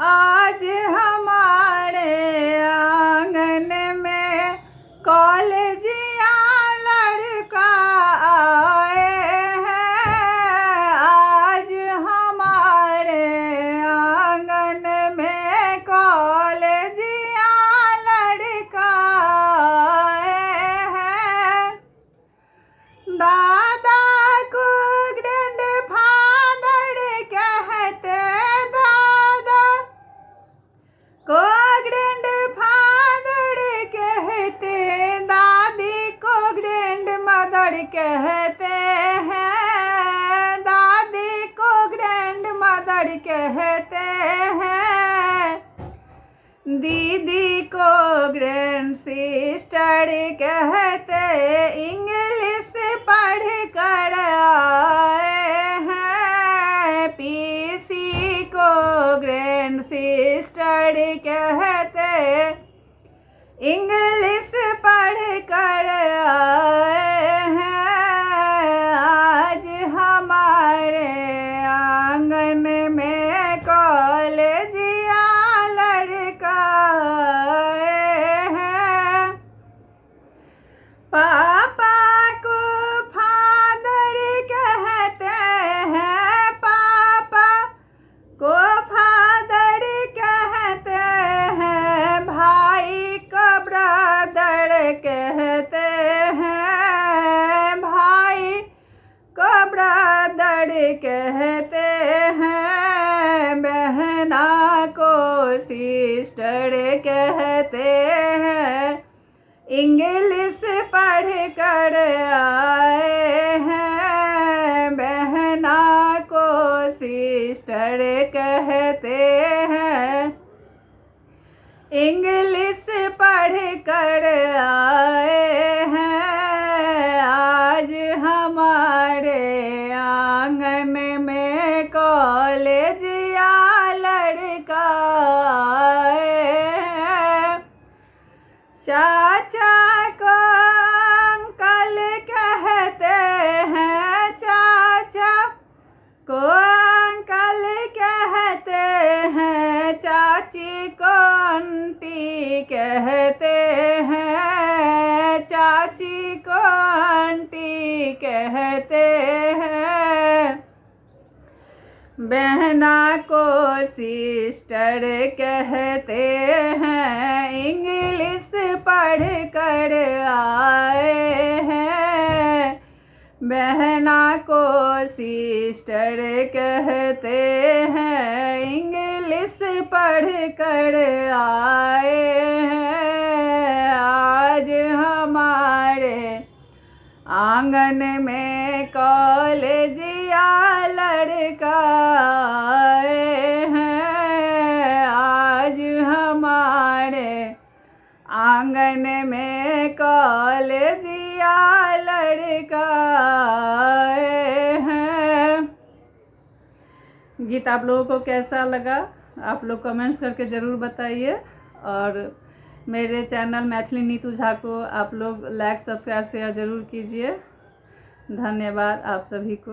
आज हमारे आंगन में कॉलेजिया लड़का आए हैं। आज हमारे आंगन में कॉलेजिया लड़का आए हैं। दादा को ग्रैंडफादर कहते, दादा को ग्रैंडफादर कहते, दादी को ग्रैंडमदर कहते हैं। दादी को ग्रैंडमदर कहते हैं। दीदी को ग्रैंड सिस्टर कहते, इंग्लिश पढ़ कर आए हैं। पीसी को ग्रैंड सिस्टर कहते, इंग्लिश पढ़ कर आए हैं। आज हमारे आंगन में कॉलेजिया लड़का आए हैं। पापा को फादर कहते हैं, पापा को फादर कहते हैं। भाई को ब्रदर कहते हैं, भाई को ब्रदर कहते हैं। बहना को सिस्टर कहते हैं, इंग्लिश पढ़ कर आए हैं। बहना को सिस्टर कहते हैं, इंग्लिश पढ़ कर आए हैं। आज हमारे आंगन में कॉलेजिया लड़का आए हैं। चाचा को अंकल कहते हैं, चाचा को अंकल कहते हैं। चाची को आंटी कहते हैं, चाची को आंटी कहते हैं। बहना को सिस्टर कहते हैं, इंग्लिश पढ़ कर आए हैं। बहना को सिस्टर कहते हैं, इंग्लिश पढ़ कर आए हैं। आज हमारे आंगन में कॉलेजिया लड़का आए हैं। आज हमारे आंगन में कॉलेजिया लड़का आए हैं। गीत आप लोगों को कैसा लगा आप लोग कमेंट्स करके ज़रूर बताइए। और मेरे चैनल मैथिली नीतू झा को आप लोग लाइक सब्सक्राइब शेयर ज़रूर कीजिए। धन्यवाद आप सभी को।